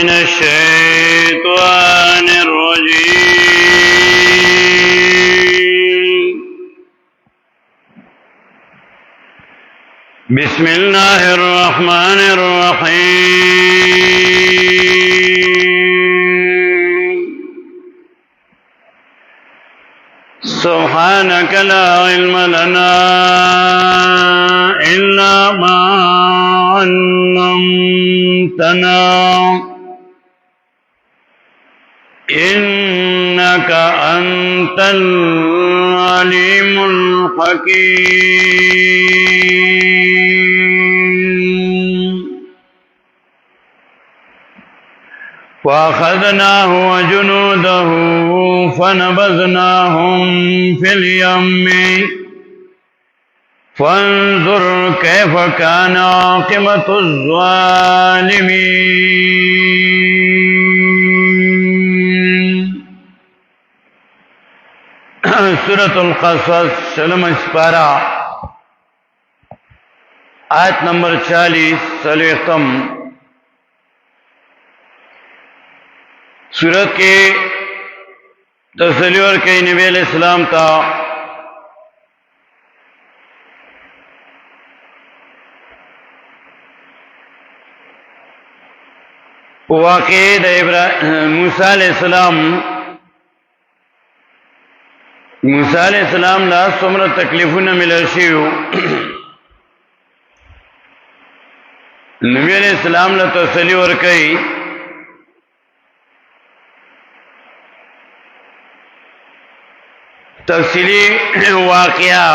من الشيطان الرجيم. بسم الله الرحمن الرحيم. سبحانك لا علم لنا إلا ما علمتنا إنك أنت العليم الحكيم. وأخذناه وجنوده فنبذناهم في اليم فانظر كيف كان عاقبة الظالمين. سورة القصص شلم اسپارہ آیت نمبر 40 سلیختم. سورت کے تسلی اور کئی نبی علیہ السلام تا واقع موسیٰ علیہ السلام لا سمر تکلیفون ملرشیو نبی علیہ السلام لا تسلی ورکی تفصیلی واقعہ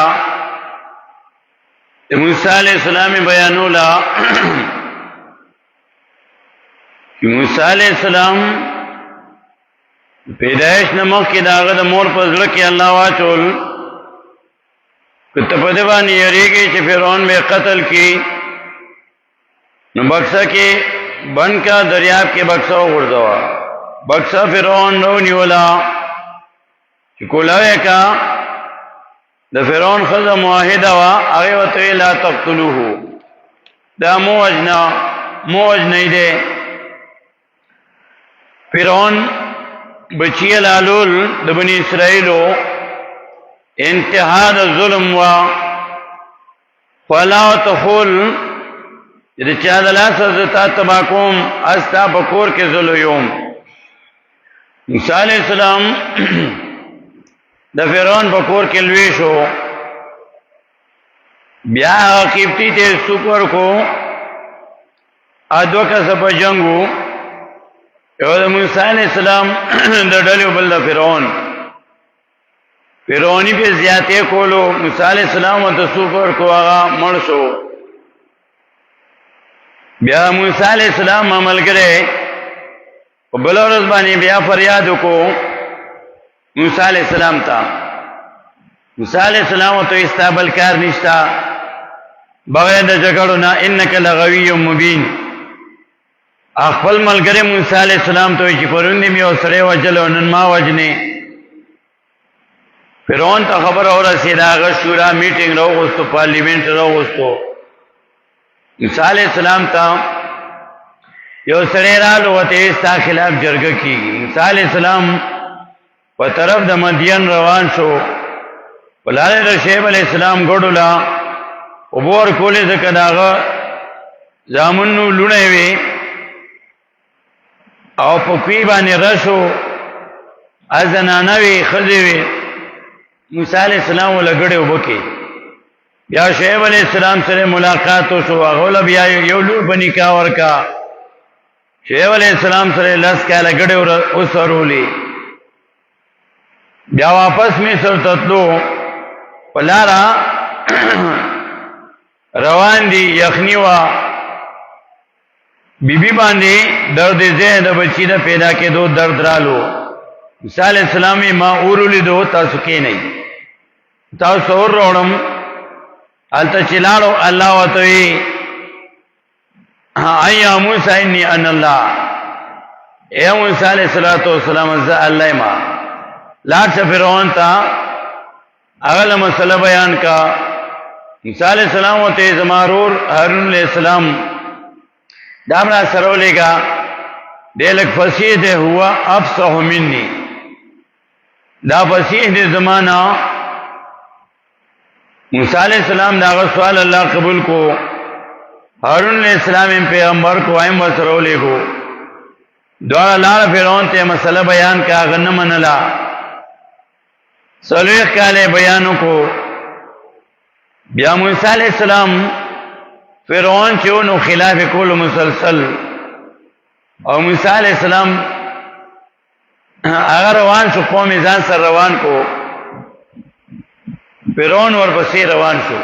موسیٰ علیہ السلام بیانولا کہ موسیٰ علیہ السلام پیدائش نمک کی داغت مور پزڑ کی اللہ واچول کتا پدبانی یریگی چی فرعون بے قتل کی نو بکسا کی بن کا دریاب کے بکسا غردوا بکسا فرعون رو نیولا چی کولاوے کا دا فرعون خزا معاہدہ وا اغی وطوی لا تقتلوہو دا موجنی دے فرعون بچی لالول د بنی اسرائیلو انتہا د ظلم وا فلا تخول د چا د لاس زتا تباکوم استا بکور کے ظلم موسی علیہ السلام د فرعون بکور کے لوی شو بیا قبطی تے سکر کو ادو کا سب جنگو یو د موسی علیہ السلام د ډلې بل د فرعونی په زیاتې کولو موسی علیہ السلام ته سوکر کو هغه مړ شو. بیا موسی علیہ السلام عمل کړي په بل ورځ باندې بیا فریاد وکړو موسی علیہ السلام ته. موسی علیہ السلام ته استقبال کار نشتا بغیر د جګړو نه انک لغوی مبین. خپل ملګری موسی علیہ السلام ته چې پروندې مې اوسره وجلو نن ما وجنې فرعون ته خبر اورسېده هغه شورا میټینګ راوغوښتو پارلیمنت راوغوښتو موسی علیہ السلام ته یو سړی رالو وته ستا خلاف جرګه کیږي. موسی علیہ السلام په طرف د مدین روان شو ولاره د شعیب علیہ السلام ګډولا وبور کولې ځکه داغه زامنو لونه وي او په پی باندې راشو ازنانوي خذوي موسی علیہ السلام ولګړې وبکي. بیا شعیب علیہ السلام سره ملاقات وشو هغه بیا یو لور بنی کا ورکا شعیب علیہ السلام سره لاس کاله ګړې وسرولې. بیا واپس می سر تطلو پلارا روان دي یخنی وا بی بی باندې درد ذهن د بچی د پیدا کېدو درد رالو. موسی علیہ السلام ما اورولې دو تاسو کې نه تاسو اور وړم الته چلالو الله وتوي ایا موسی انی ان الله اے موسی علیہ السلام ز الله ما لا فرعون تا اغل مسئلہ بیان کا موسی علیہ السلام ته، زمارور هارون علیہ السلام دامنا سرولے گا دیلک فصیح دے ہوا افصح منی دا فصیح دے زمانہ موسیٰ علیہ السلام دا سوال اللہ قبول کو ہارون علیہ السلام پیغمبر کو آئیم وسرولے کو دوارا لار فرعون تے مسئلہ بیان کا غنم منلا سلویخ کالے بیانوں کو بیا موسیٰ علیہ السلام فرعون چونو خلاف کول مسلسل اور موسیٰ علیہ السلام اگر روان شو قوم ځان سر روان کو فرعون ورپسې روان شو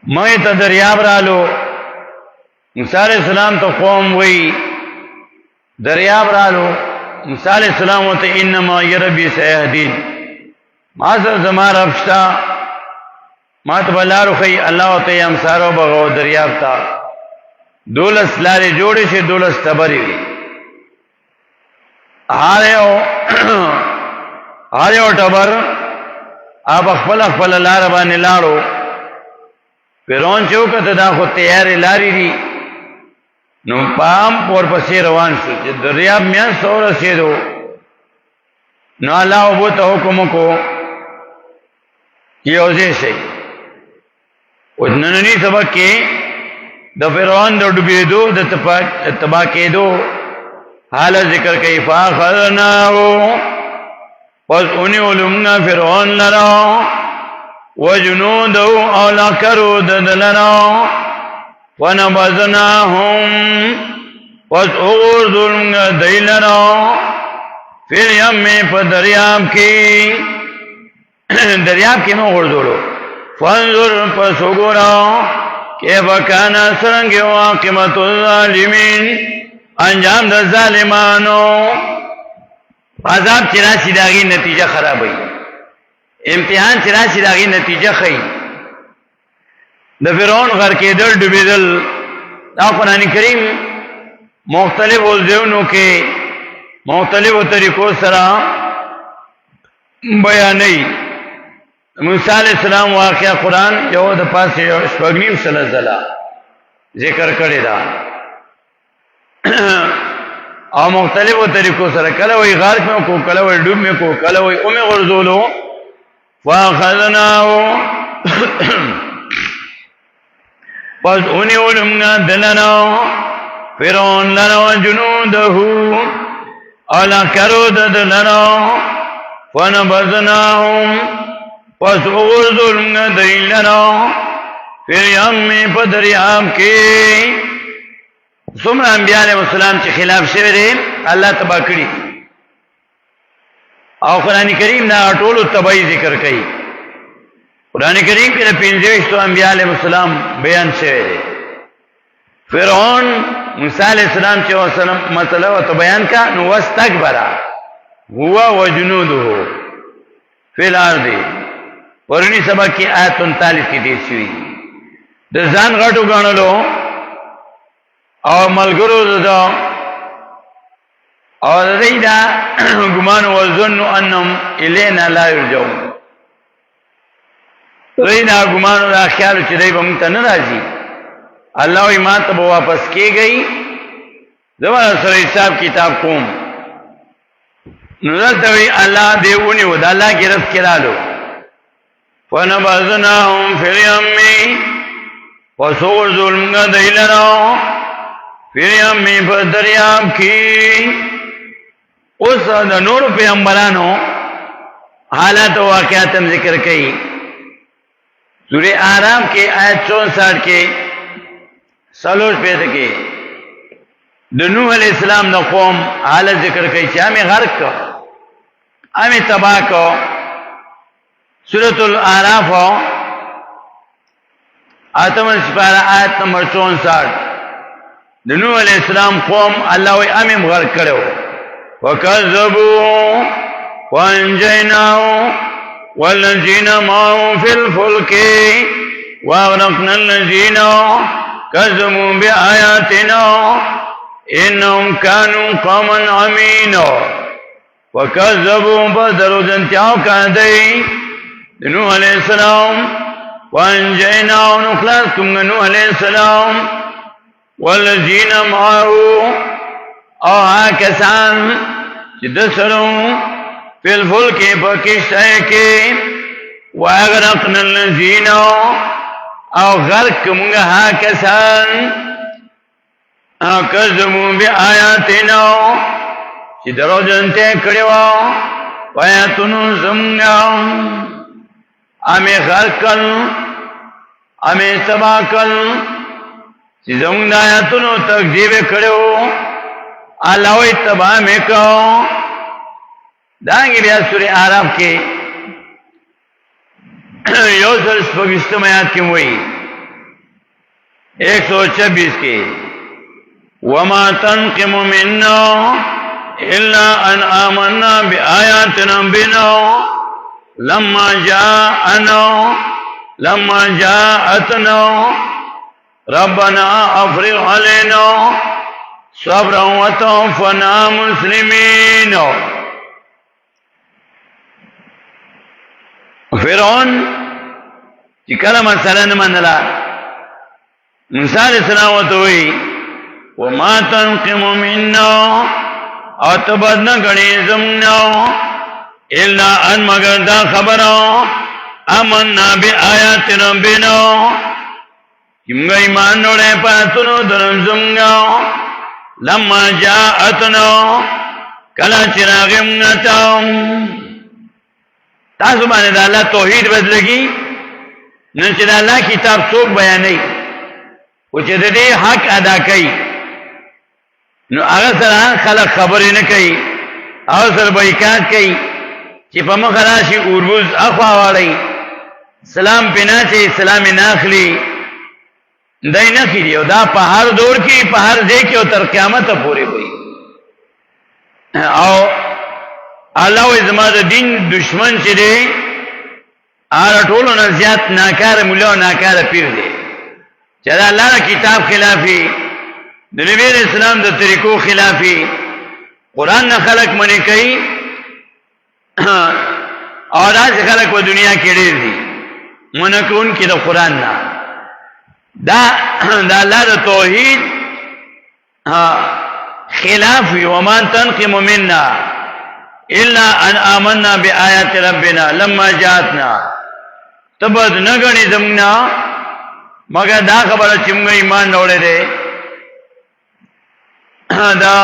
مې ته دریاب رالو موسیٰ علیہ السلام ته قوم وی دریاب رالو موسیٰ علیہ السلام ته انما یربی سیهدین ما سر زما رب شتا ما ته بلارو خی الله ته امسارو بغو دریاب تا دولس لارې جوړې شي دولس تبرې وي هر یو ټبر اب خپل خپل لار باندې لاړو فرعون چې وکړه دا خو تیارې لارې دي نو پام پور پسې روان شو چې دریاب میا سو رسېدو نو الله وبو ته حکم کو یو ځای شي او نننی سبق کې د فرعون د ډوبېدو د تبا کېدو حال ذکر کوي فاخذناه پس اونی علمنا فرعون لرا وجنوده او لکرو ددلرا ونبذناهم پس اغرزلنا دیلرا فی الیم پا دریاب کی دریاب کی میں غرزلو فانظر پس اگرا کیف کانا سرنگ واقمت الظالمین انجام د ظالمانو عذاب چراسی داغی نتیجہ خراب ہوئی امتحان چراسی داغی نتیجہ خی د فرعون غر کے دل ڈوبی دل دا قرآن کریم مختلف ذہنوں کے مختلف طریقوں سرا بیانی موسیٰ علیہ السلام واقعہ قرآن یو د پاس شپږنیم سلسله ذکر کړی دا او مختلفو طریقوں سره کله وی غرق میں کو کله وی ډوب میں کو کله وی اومه غرزولو فاخذناه پس اونی علمنا دلنا فرعون لنا جنوده علا کرود دلنا فنبذناهم پس اغرزولنا دیلنا فی یمی پدریاب کی سمر انبیاء علیہ السلام چی خلاف شوی دے اللہ تبا کری او قرآن کریم نا اٹولو تبایی ذکر کئی قرآن کریم کی پینزوشتو انبیاء علیہ السلام بیان شوی دے فرعون موسیٰ علیہ السلام چی مسئلہ و تو بیان کا نو واستکبرا ہوا وجنودو فی الارض ورنی سبق کی آیت 39 کی دیر شوی دزان غٹو گانلو او ملګرو دا او دیدا ګمان او ظن انهم الینا لا یرجعون دیدا ګمان او خیال چې دوی به مونږ ته نه راځي الله یې ما ته واپس کیږي زموږ سره حساب کتاب کوم نو دلته وی الله دیونه و د الله ګرفت کړهلو فنبذناهم فی الیم وسوء ظلم دیلنا پھر امی پر دریاب کی اس نور پیغمبرانو حالات و واقعات ہم ذکر کئی سورہ آرام کے آیت 64 کے سلوش پیدا کے نوح علیہ السلام دا قوم حالت ذکر کئی چاہ ہمیں غرق کو ہمیں تباہ کو سورۃ العراف آتم سپارہ آیت نمبر 64 نوح علیہ السلام قوم اللہ وی امیم غرق کرو وَكَذَّبُوا وَأَنْجَيْنَاهُ وَالَّذِينَ مَعَهُ فِي الْفُلْكِ وَأَغْرَقْنَا الَّذِينَ كَذَّبُوا بِآيَاتِنَا إِنَّهُمْ كَانُوا قَوْمًا عَمِينَ وَكَذَّبُوا بَدَرُوا دَنْتِعَوْ كَهْدَيْ نوح علیہ السلام وَأَنْجَيْنَاهُ نُخْلَصْكُمْ نوح علیہ السلام والذین معه او کسان چې د سره په الفلک په کشته کې واغرقنا الذین او غرق موږ کسان کذبوا بآیاتنا چې دروژنته کړو آیاتونو زموږ امه غرقل امه تباکل چې زموږ آیاتونو تکذیب کړو الله وي تبا مې کو دانګي بیا سورې اعراف کې یو ځل سپږشتم آیات کې وایي 126 کې وما تنقم منا الا ان آمنا بآيات ربنا لما جاءتنا ربنا افرغ علينا صبرا وتوفنا مسلمين. فرعون چې کله مسله نه منله موسی علیہ السلام ته وی وما تنقم منا او تبدنا غنی زمنا الا ان مگر دا خبرو آمنا بآیات ربنا کیمگا ایمان نوڑے پاتنو درم زمگا لما جاءتنا کلا چراغم نتاو تاسو باندې دا الله توحید بدلږي نن چې دا الله کتاب څوک بیانوي او چې د دې حق ادا کوي نو هغه سره خلک خبرې نه کوي او سره بایکاټ کوي چې په مخ راشي اوربوز اخوا واړی سلام پنا چې سلام ناخلی دای نه کیږي او دا په هر دور کې په هر ځای کې او تر قیامت پورې وي او الله و زما د دین دشمن چې دی هغه ټولو نه زیات ناکار مولا او ناکار پیر دی چې دا الله کتاب خلافي د نبی اسلام د طریقو خلافي قران نه خلق منی کوي او راځي خلق په دنیا کې ډېر دي منکون کې د قران نه دا الله د توحید خلاف وما تنقم منا الا ان آمنا بآیات ربنا لما جاءتنا تبد نغنی زمنا مگر دا خبره چې موږ ایمان اورې ده دا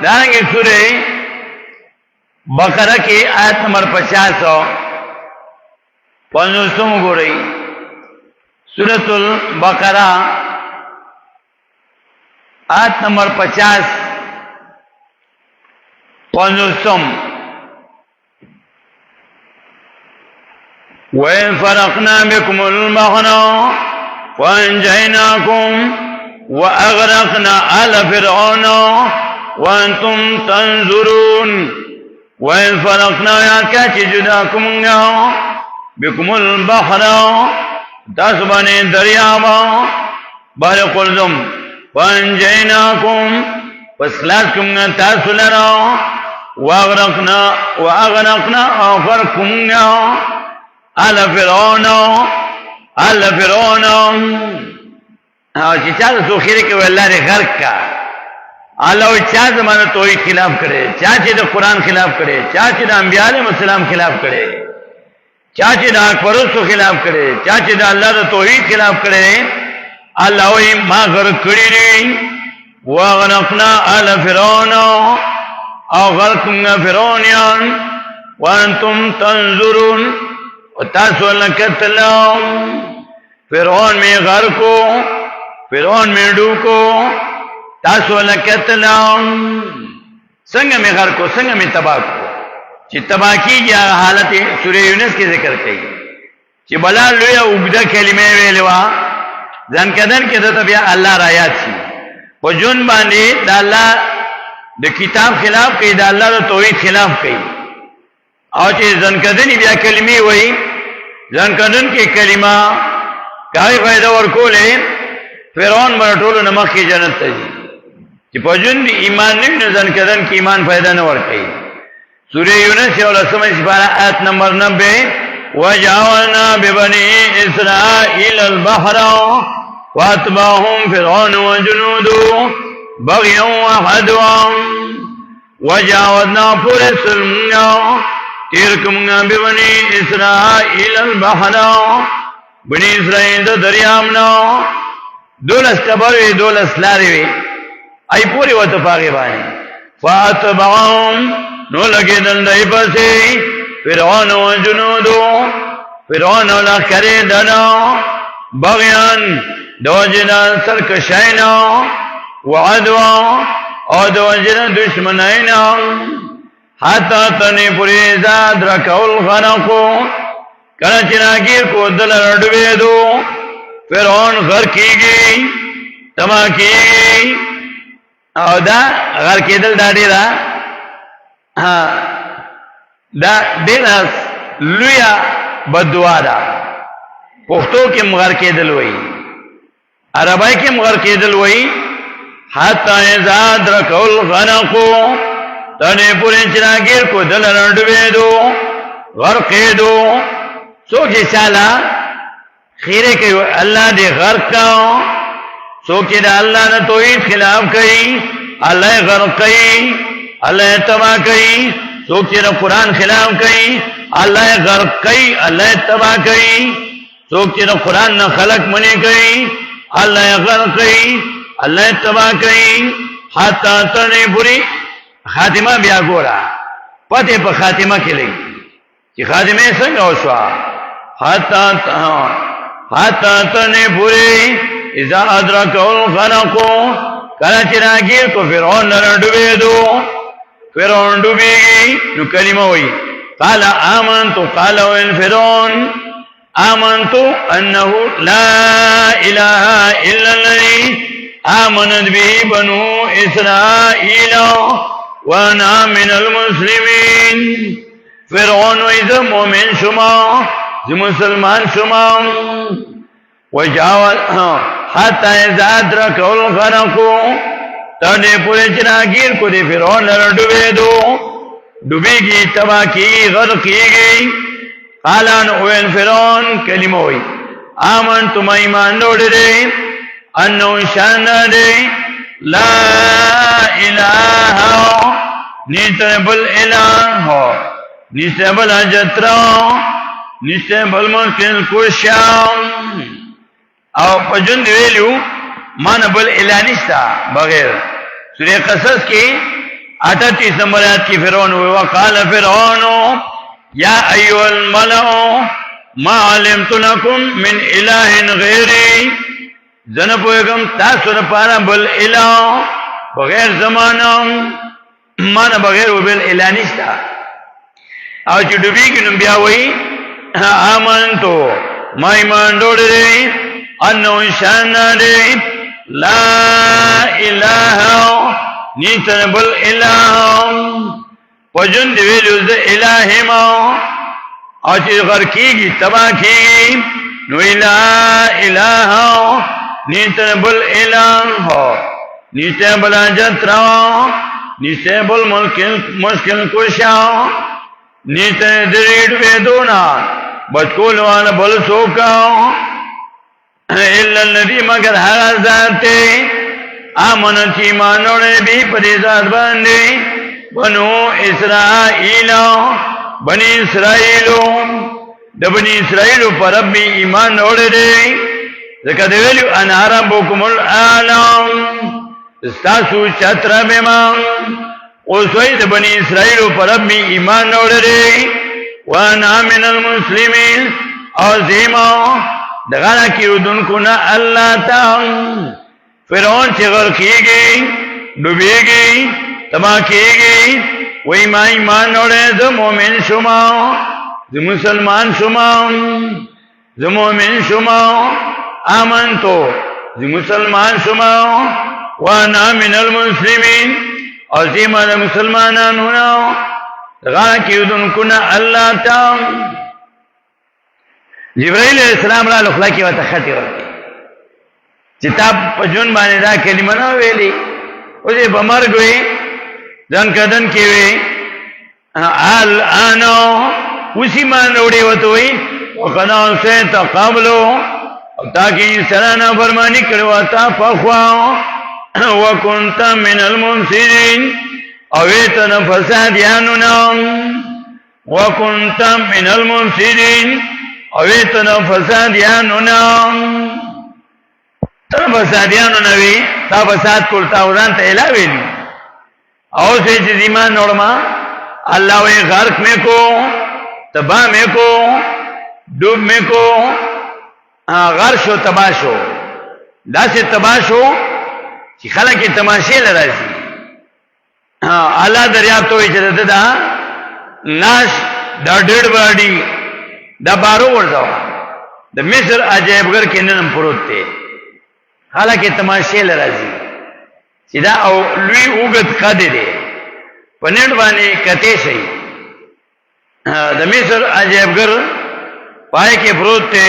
دانګي سورې بقره کې آیت نمبر 50 پنځوسم ګورئ سورۃ البقره آیت نمبر 50 پنځوسم وَإِذْ فَرَقْنَا بِكُمُ الْبَحْرَ فَأَنْجَيْنَاكُمْ وَأَغْرَقْنَا آلَ فِرْعَوْنَ وَأَنْتُمْ تَنْظُرُونَ وَإِذْ فَرَقْنَا يَا جُدَاكُمْ بِكُمُ الْبَحْرَ تَسْبَنِ دَرْيَابَ بَحْرَ قُلْزُمْ فَأَنْجَيْنَاكُمْ وَسْلَاسْكُمْ تَاسُلَرَا وَأَغْرَقْنَا آخَرْكُمْ آل فرعون چې چا د سوخیره کې الله دې غرق کا الله او چا زمانه توحید خلاف کړي چا چې د قران خلاف کړي چا چې د انبیاء علیهم السلام خلاف کړي چا چې د پرستو خلاف کړي چا چې د الله د توحید خلاف کړي الله یې ما غرق کړی دی واغرقنا آل فرعون او غرقنا فرعونیان وانتم تنظرون تاسو لکتلو فرعون میں غرقو فرعون میں ڈوکو تاسو لکتلو سنگ میں غرقو سنگ میں تباہ کو چی تباہ کی جا حالت سورہ یونس کی ذکر کئی چی بلا لویا اگدہ کلمہ ویلوا زنکدن کی دتا بیا اللہ رایات سی و جن باندی دا اللہ دا کتاب خلاف کئی دا اللہ دا توحید خلاف کئی او چې ځنکدنی بیا کلمې وای ځنکدن کې کلمه کای فائدہ ورکولې فرعون مرټولو نمخ کې جنت ته ځي چې په جون ایمان نه نه ځنکدن کې ایمان فائدہ نه ورکړي سورہ یونس یو لسمه سپاره آیت نمبر 90 وجاوزنا ببني اسرائيل البحر واتبعهم فرعون وجنوده بغيا وعدوا وجاوزنا فرس المنى تيركمنا ببني إسرائيل البحر بني إسرائيل دریامنا دولس تبروي دولس لاروي اي پوری وتفاقی بانی فاتبعهم نو لگی دندائی پسی فرعون و جنودو فرعون و لخکری دنا بغیان دوجنا سرکشینا وعدوا او دوجنا دشمنینا حتی تنی پوری زاد رکو الغرقو کلچنا گیر کو دل رڈویدو فرعون غر کیگی تما کیگی او دا غر کېدل دا ډېره دا ډېره لویه بددعا ده پښتو کې غر کېدل وایي عربی کې غر کېدل وایي حتی اذا ادرکه الغرق تنې پورې چې راګیر کو دل رډوېدو غرقېدو څوک چې چاله خیره کوي الله دې غرق کا څوک چې د الله نه توحید خلاف کوي الله غرق کوي الله تباہ کوي څوک چې د قران خلاف کوي الله غرق کوي الله تباہ کوي څوک چې د قران نه خلق منی کوي الله غرق کوي الله تباہ کوي حتا تنه پوری خاتمه بیا ګورا پته په خاتمه کې لګي چې خاتمه څنګه وشو حتا تنه پوری اذا ادرک الغرق کله چې راګیر کو فرعون لړډوېدو فرعون ډوبېږي نو کلمه وایي قال آمنت قال فرعون آمنت انه لا اله الا الذي آمنت به بنو اسرائيل وانا من المسلمين فرعون اذا مؤمن شما ذو مسلمان شما وجاوز حتى اذا ادرك الغرق تنه پورے چراگیر کو دے فرعون ڈوبے دو ڈوبے گی تباہ کی غرق کی گئی قالان اوین فرعون کلمہ ہوئی آمن تم ایمان لوڑے دے انو شان دے لا الہ نیتر بل الہ نیتر بل حجترا نیتر بل ممکن کوشاں او پجن ویلو مان بل الہ نشتا بغیر سورہ قصص کی 38 نمبر آیت کی فرعون وقال فرعون یا ایها الملأ ما علمت لكم من اله غیری زن پویگم تاسو نه پارا بل الہ بغیر زمانہ مان بغیر بل الہ نشتا او چې ډوبېږي نو بیا وایي آمنتو ما ایمان ډوړې انو شان دې لا الہ نیتن بل الہ پجن دی ویلو ز الہ ما او چې غر کیږي تباہ کیږي نو لا الہ نیتن بل الہ نیتن بل جترا نیتن بل مشکل کوشا نیتن دریډ ویدونا بچکول والا بل سوکا الا الذي مگر هغه ذات امن چې مانوړې به پرې ذات باندې بنو اسرائیل بنی اسرائیل د بنی اسرائیل پر رب ایمان اورې ځکه دی ویلو ان ربکم الاعلم استاسو چتر بما اوس وای د بنی اسرائیل پر رب ایمان اورې وانا من المسلمین عظیما دغانا کی ردنکو نا اللہ تعالی فرعون چه غرقیگی ڈوبیگی تباہ کیگی وی ما ایمان نوڑے دو مومن شما دو مسلمان شما دو مومن شما آمن تو دو مسلمان شما وانا من المسلمین عظیما دا مسلمانان ہونا دغانا کی ردنکو نا اللہ تعالی جبرائیل علیہ السلام را لخلا کی وتا خطی ورکی چتاب پجون باندې دا کلمه نو ویلی او دې بمرګ وی ځان کدن کی وی الان وسی مان وړي وته وی وقنا سه تقابلو او تاکي سرانا فرماني کړو تا پخوا وكنت من المفسدين او ایتن فسادیانو نام وكنت من المفسدين او ایتن فسادیانو نام تر فسادیانو نوی تا فساد کولتا وران تا علاوی لی او سے چیز ایمان نورما اللہ وی غرق میں کو تباہ میں کو ڈوب میں کو غرش و تباشو دا سے تباشو چی خلقی تماشی لراسی اللہ دریاب توی چیز دا ناش دا ڈیڑ باڑی دا بارو ورزاو دا مصر عجائبگر کے ننم پروت تے حالانکہ تماشے لرازی سیدھا او لوی اوگت قدر دے پنیٹ بانے کتے شئی دا مصر عجائبگر پائے کے پروت تے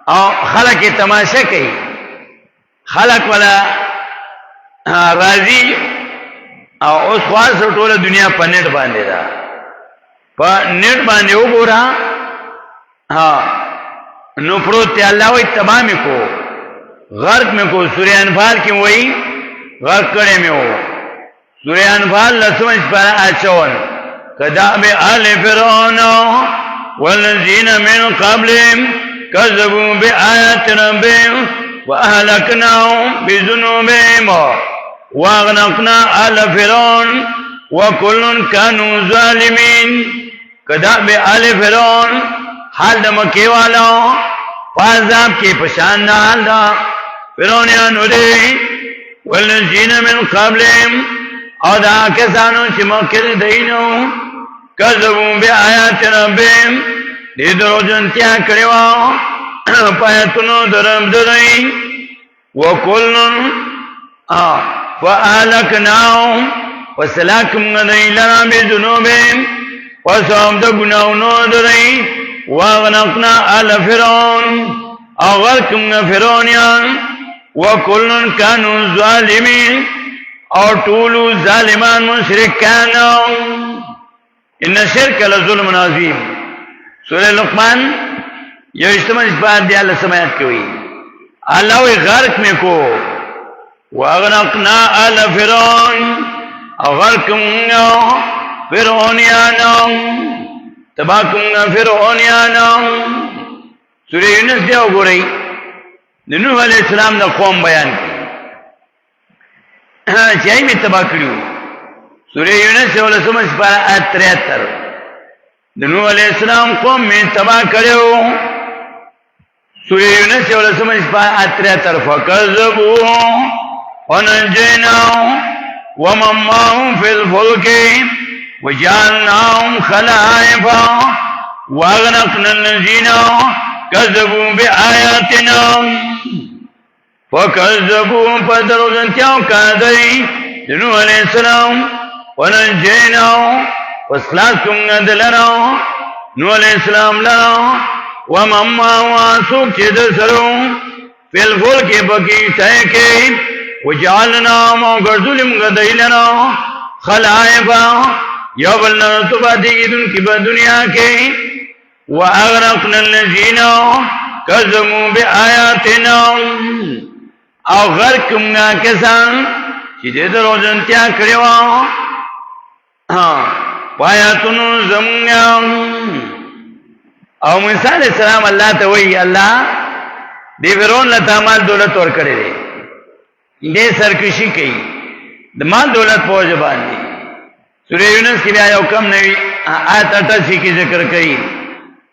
او خلق تماشا کئی خلق والا راضی او اس خواست ټوله دنیا په نیټ باندې دا په نیټ باندې وګورا نو پروت الله وي تمام کو غرق میں کو سورہ انفال کی وہی غرق کرے میں ہو سورہ انفال لسمجھ پر اچون کذاب آل فرعون والذین من قبلهم كذبوا بآيات ربهم وأهلكناهم بذنوبهم واغرقنا آل فرعون وكل كانوا ظالمين كذاب آل فرعون حال دا مکی والا پازاب کی پشان حال دا فرعونیانو دے والذین من قبلهم او دا کسانو چی مکر دینو کذبوا بآیات ربهم دی درو جنتیا کریوا پایتونو درم درئی وکلن فآلکناهم وسلاکم ندئی لنا بذنوبهم وصوب دا گناونو درئی واغنقنا آل فرعون اغرقنا فرعونیان وکلن کانو ظالمین اور طولو ظالمان مشرکانو ان شرک لظلم عظیم سورہ لقمان یہ اجتماع اس بات دی اللہ سمایت کی ہوئی اللہ وی غرق میں کو واغنقنا آل فرعون اغرقنا فرعونیانو تباکم فرعونیانو سورہ یونس دیو گو رہی نوح علیہ السلام دا قوم بیان کی چاہی میں تباہ کریو سورہ یونس سے اللہ سمجھ پارا آیت 73 نوح علیہ السلام قوم میں تباہ کریو سورہ یونس سے اللہ سمجھ پارا آیت 73 فَكَذَّبُوا وَنَجَّيْنَاهُمْ وَمَن مَّعَهُ فِي الْفُلْكِ وجعلناهم خلائف واغرقنا الذين كذبوا بآياتنا فكذبوا فدرجنتهم كذي نوح عليه السلام ونجيناه واسلاسكم ندلنا نوح عليه السلام لنا ومن معه سوق چدسرو في الفلك بقي تاكي وجعلناهم وغرزلهم غديلنا خلائف یو بلنا تبا دیگیدن کی با دنیا کے وَأَغْرَقْنَا الَّذِينَ كَذَّبُوا بِآيَاتِنَا او غرقمنا کسان چی دے درو جنتیا کریوا پایاتنو زمگا او موسیٰ علیہ السلام اللہ تاوئی اللہ دے فرعون لتا مال دولت ور کرے دے سرکشی کئی دے مال دولت پوجبان دی سورہ یونس کی بھی آیا کم نوی آیت 88 کی ذکر کئی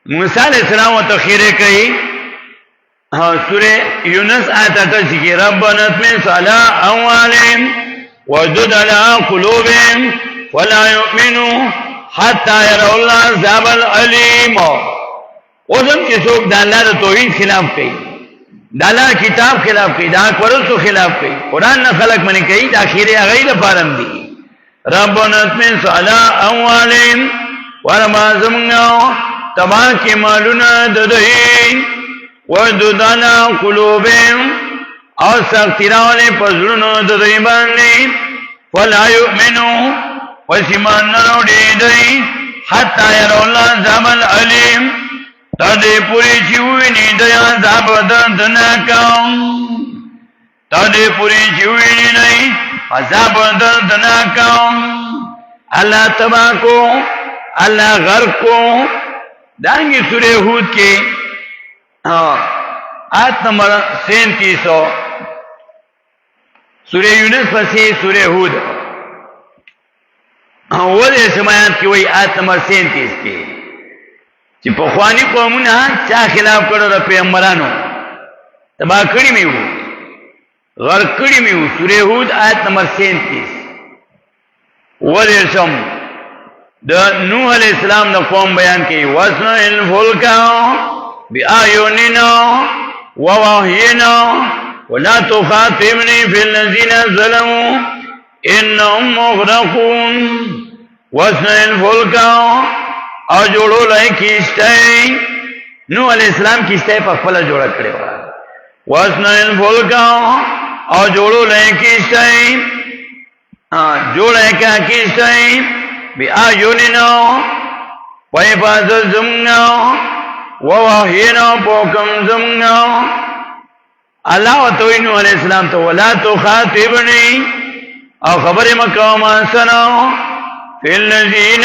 موسیٰ علیہ السلام و تخیرے کئی سورہ یونس آیت 88 کی ربنا اطمس علی اموالہم وجد علی قلوبہم ولا یؤمنوا حتی یروا العذاب العلیم اوزم کی سوک دا اللہ دا توحید خلاف کئی دا اللہ کتاب خلاف کئی دا اکبرسو خلاف کئی قرآن نا خلق منی کئی دا خیرے اغیل پارم دی ربنا اطمس علی اموالہم ورما زمگاو تباہ کی مالونا ددہی وجد علی قلوبہم اور سختی راولے پزلونو ددہی باندی فلا یؤمنو وسیمان نروڑی دہی حتی یروا العذاب العلیم تدې پوری چې ویني د عذاب دردناکم تدې پوری چې ویني نه عذاب دردناکم الله تبا کو الله غرق کو دانګي سورہ ہود کې آیت نمبر 37 سورہ یونس پسې سورہ ہود ولې سمات کې وای آیت نمبر 37 کې چې په خواني قومونه چا خلاف کړو د پیغمبرانو تبا کړی میو غرق کړی میو سورہ ہود آیت نمبر 37 ولې سم د نوح علیہ السلام د قوم بیان کوي واسنا الفلک بآیوننا ووحینا ولا تخاطبني في الذين ظلموا انهم مغرقون واسنا الفلک او جوړو لای کیشته نوح علیہ السلام کیشته په خپل جوړ کړو واسنا الفلک او جوړو لای کیشته جوړه کا کیشته بآیوننا وحفاظت زمنا ووحینا پوکم زمنا اللہ و توینو علیہ السلام تو ولا تخاطبنی او خبر مکوم سنو فی الذین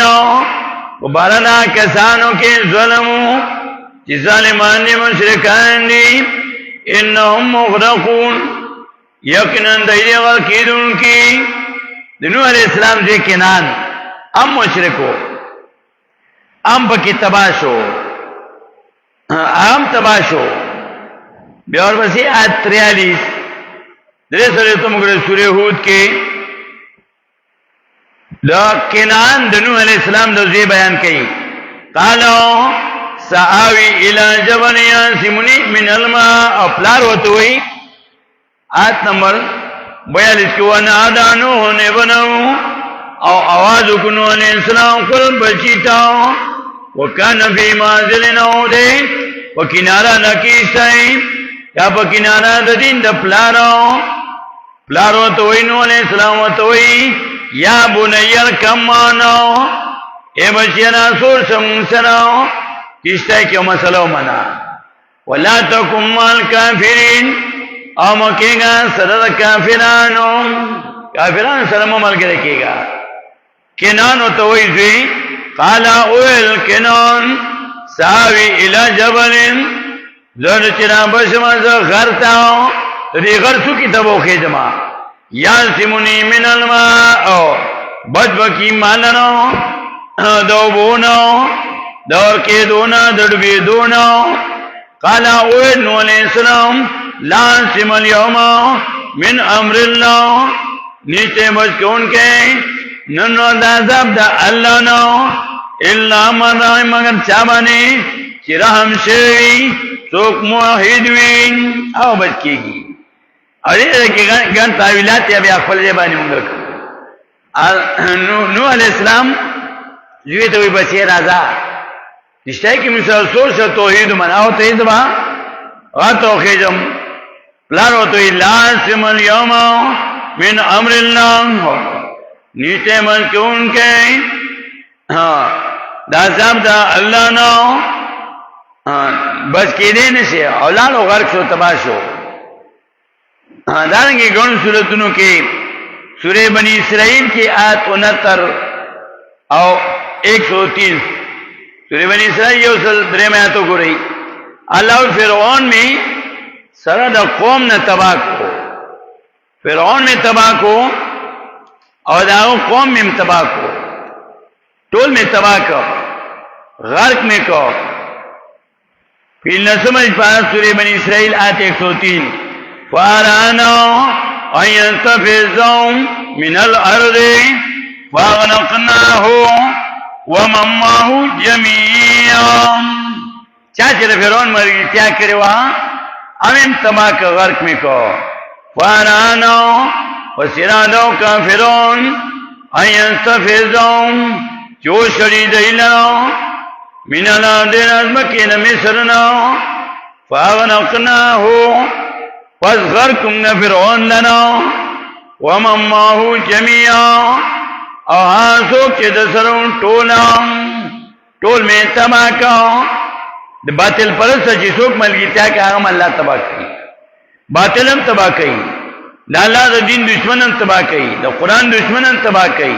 وبارنا کسانو کے ظلمو چی ظالمان دی مشرکان دی انہم مغرقون یقنن دیدی غرقیدون کی دنو علیہ السلام دی کنان ام مشرکو ام پکی تباشو ام تباشو بیار بسی آیت 43 درے سورے تم گرے سورہ ہود کے دا کنان دنو علیہ السلام دا زی بیان کئی قالو سآوی الى جبن یاسمنی من الماء اپلار وطوئی آیت نمبر 42 کو ونادانو نے بنو او آواز کنو علیہ السلام قل بچیتا وکان فی مازل نو دے وکنارا نکیسائی یا پا کنارا دا دین دا پلارو توئی نو علیہ السلام توئی یا بنیر کمانو اے بچینا سور سمسنو کیسائی کیو مسلو منا ولا تکم مال کافرین او مکیگا سرد کافرانو کافران سرمو ملک رکھے گا کنانو توئی زوی قالا اویل کنان ساوی الى جبلن زن چنا بشمز غرطاو تدی غرسو کی تبو خیجما یاسمونی من الماء بجبکی مالنو دو بونو دور کے دونا دڑبی دونو قالا اویل نو علیہ السلام لاسم اليوم من امر اللہ نیچے بچکون کے ننو دا عذاب دا اللہ نو اللہ من رحم مگر چابانی چی رحم شوی سوک موحیدوین او بچ کی گی اور یہ رکی گن تاویلات یا بی اخفل جبانی منگر نو علیہ السلام جوی توی بچی رازا نشتای کی مثال سور شا توحیدو من او توحید با غاتو خیجم پلانو توی لاسم اليوم من امر اللہ نیچے ملکون کے دا عذاب دا اللہ نو بس کی دینے سے اولاد و غرق شو تباشو دارنگی گون سورتنوں کی سورہ بنی اسرائیل کی آیت 69 او 130 سورہ بنی اسرائیل یہ اصل درم آیتوں کو رہی اللہ فرعون میں سرد قوم نے تباہ کو فرعون میں تباہ کو اور داؤں قوم میں تباہ کو ٹول میں تباہ کو غرق میں کو پھر نہ سمجھ پایا سورہ بنی اسرائیل آیت 103 فارانو اَيَنْتَفِزَهُمْ مِنَ الْأَرْضِ فَأَغْرَقْنَاهُ وَمَن مَّعَهُ جَمِيعًا چاچر فرعون مرگی کیا کرے وہاں امن تباہ کا غرق میں کو فارانو وسرادو کافرون اَيَنْتَفِزَهُمْ چوشڑی دیلنو من الارض ازمکین مصرنو فاغنقناہو پس غرقم فرعون لنو ومن ماہو جميعا او ہاسو کے دسرون ٹول میں تباہ کا د باطل پرست چې څوک ملګرتیا کوي هغه الله تباہ کوي باطل هم تباہ کوي د الله د دین دشمن هم تباہ کوي د قران دشمن هم تباہ کوي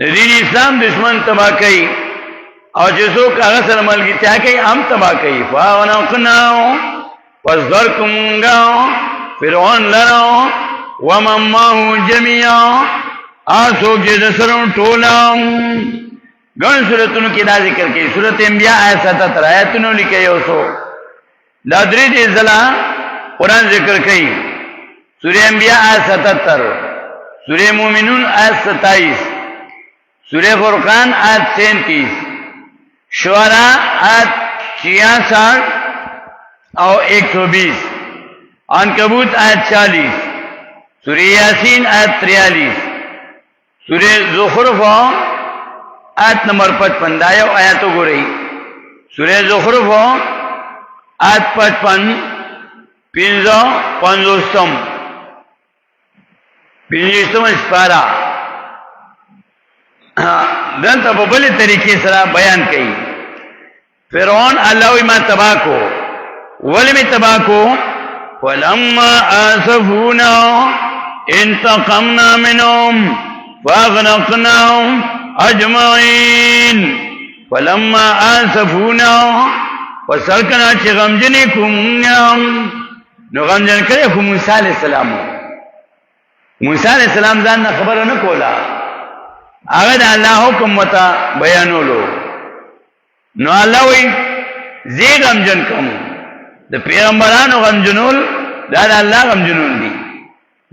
د دین اسلام دشمن تباہ کوي او چې څوک هغه سره ملګرتیا کوي هم تباہ کوي فاغنقناو وذرکم غاو فرعون لرو ومن معه جميعا آسو چې د سره ټولا ګڼ سورتونو کې دا ذکر کوي سورۃ انبیاء آیت 77 آیتونو لیکي یو څو دا درې دې ځله قران ذکر کوي سورۃ انبیاء آیت 77 سورۃ مومنون آیت 27 سورۃ فرقان آیت 37 شعراء آیت 66 او 120 عنکبوت آیت 40 سورۃ یاسین آیت 43 سورۃ زخرف آیت نمبر 55 دا یو آیت وګورئ سورۃ زخرف آیت 55 50 سپارا دلته په بل طریقې سره بیان کړي فرعون الله ما تباہ کو ولی می تباہ کو ولما آسفونا انتقمنا منهم فاغرقناهم اجمعین ولما آسفونا وسرکنا چه غمجنی کم نو غمجن کرے خو موسیٰ علیہ السلام موسیٰ علیہ السلام ځان خبر نه کولا هغه د الله حکم وتا بیانولو نو الله وی زی غمجن کوم د پیغمبرانو غمجنول دا د الله غمجنول دي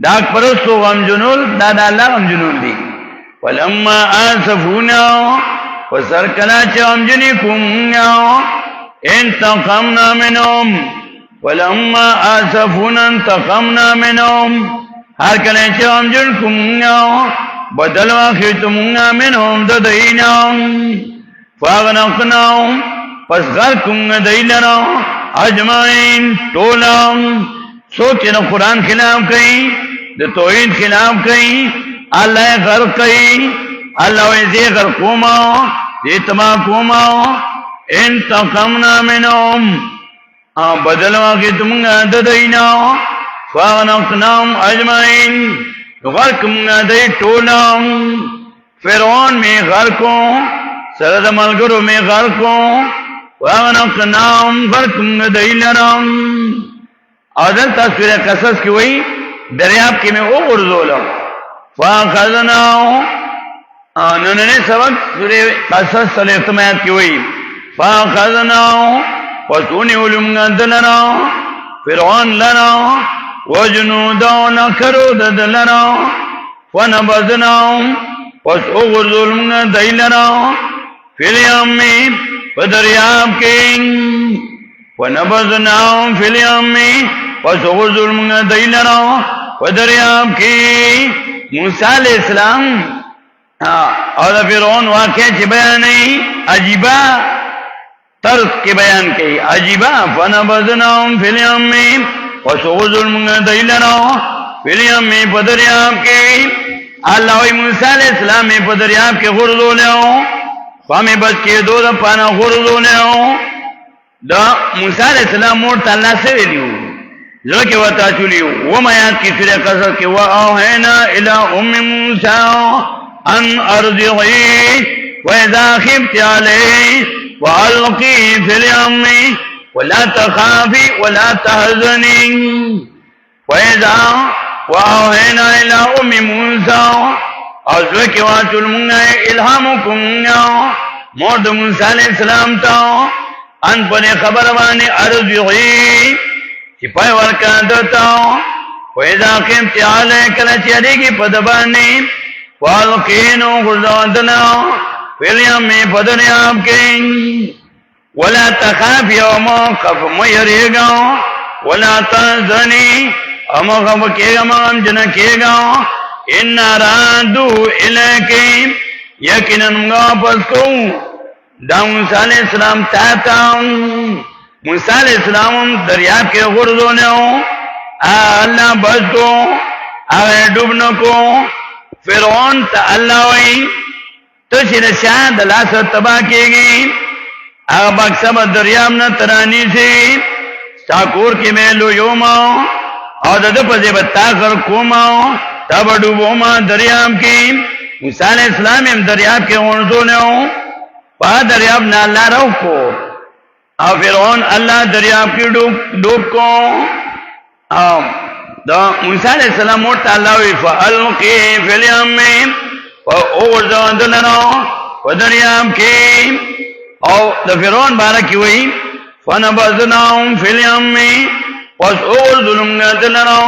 دا پرستو غمجنول دا د الله غمجنول دي ولما آسفونا وسرکنا چه غمجنی کم انتقمنا منهم ولما آسفونا انتقمنا منهم هر کله چې غمجن کوم بدل واخیتمنا منهم ددینا فاغنقناهم پس غرقم دیلنا اجمعین ټولم سوچ نه قران خلاف کوي د توحید خلاف کوي الله غرق کوي الله یې غرقوما دې تما کوما انتقمنا منهم بدل واخیتمنا ددینا فاغنقناهم اجمعین غرقم دی ټولم فرعون می غرقو سره د ملګرو می غرقو واغنقناهم غرقم دی لرم اذن تصویر قصص کی وای دریاب کې می او ورزولم فاخذناه نن سبق سوره قصص صلیتم آیات کی وای فاخذناه وسونی علم دلنا فرعون لنا وجنودون کرود دلنا ونبذناهم پس اغرزول من دیلنا فی الیمی فدریاب کی ونبذناهم فی الیمی پس اغرزول من دیلنا فدریاب کی موسیٰ علیہ السلام اور فرعون واقعہ چی بیانی عجیبہ طرز کی بیان کی عجیبہ فنبذناهم فی الیمی وسوغ ظلم دیلنا فلیم میں پدریاب کے اللہ موسیٰ علیہ السلام میں پدریاب کے غرزو لیو خوامی بچ کے دو دا پانا غرزو لیو دا موسیٰ علیہ السلام مورتا اللہ سے لیو ذکر وطا چلیو وما یاد کی سورہ قصص کے وآوہینا الى ام موسیٰ ان ارضعی وَإِذَا خِفْتِ عَلَيْهِ وَأَلْقِي فِي الْيَمِّ وَلَا تَخَافِي وَلَا تَحْزَنِي وَإِذَا وَأَوْحَيْنَا إِلَى أُمِّ مُوسَىٰ أَزْوَكِ وَأَتُلْمُنَا إِلْهَامُكُمْ مورد موسیٰ علیہ السلام تا ان پر خبر وانی ارضعی چپای ورکا دتا وَإِذَا خِفْتِ عَلَيْهِ کلچ یدیگی پدبانی وَأَلْقِينُ غُرْزَوَدْنَا فِلْيَمِّ پدریاب کی وَلَا تَخَافِ وَمَا خَفْ مَيَرِيگا وَلَا تَحْزَنِي اما خَفْ کیگا مام جنکیگا اِنَّا رَادُّ إِلَيْكِ یقیناً واپس کو دا موسیٰ علیہ السلام تاتا موسیٰ علیہ السلام دریاب کے غرزونے اللہ بس کو آگے ڈوبنے کو فرعون تا اللہ وی تو چرشاہ دلاسة تباہ کی گئی هغه بکسه به دریاب نه ترانی شي ستا کور کې مې لویوما او د ده په ځای به تا غر کوما تا به ډوبوما دریاب کې موسی علیہ السلام هم دریاب کې غورځولی و په دریاب نه الله راوکو او فرعون الله دریاب کې ډوب کو او دا موسی علیہ السلام ورته الله وی فالقی فی الیم وغورځوه ده لره په دریاب کې او د فرعون باره کې وی فنبذناهم فی الیم پس اغرځولم ده لره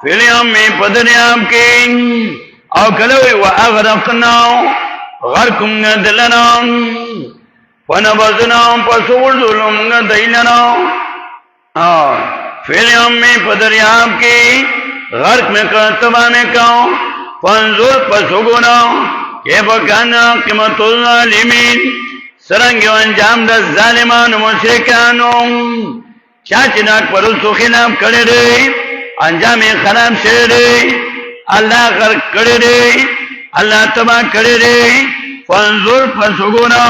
فی الیم په دریاب کې او کله وی واغرقناه غرقم ده لره فنبذناهم پس اغرځولم ده لره فیلیم میں پدریاب کی غرق میں کرتبہ میں کہوں فانظر پسگونا کہ بکانا قیمت الظالمین سرنگی و انجام دا ظالمان و مشرکانو چاچناک پرستو خلاف کڑے رہی انجام خراب شئے رہی اللہ غرق کڑے رہی اللہ تباہ کڑے رہی فانظر پسگونا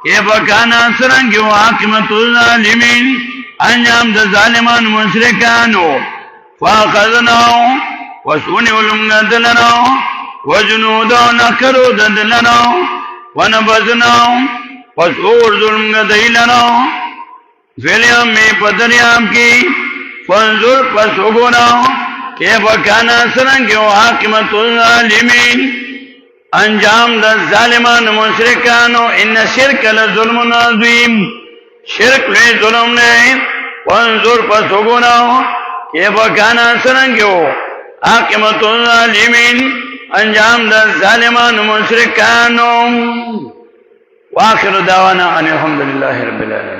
کہ بکانا سرنگی و قیمت الظالمین انجام د ظالمان مشرکانو فاخذناو وسونی ولمنا دلناو وجنودو نکرو دلناو ونبذناو وسور ظلمنا دلناو فیلیم میں پدریاب کی فانظر پسوگوناو کیف کانا سرنگیو حاکمت الظالمین انجام د ظالمان مشرکانو ان شرک لظلم عظیم شرک لے ظلم نے وانظر پسوگوناو کیف کانا سرنگیو حاکمت الظالمین انجام دا ظالمان مشرکانو واخر دعوانا ان الحمدللہ رب العالمین.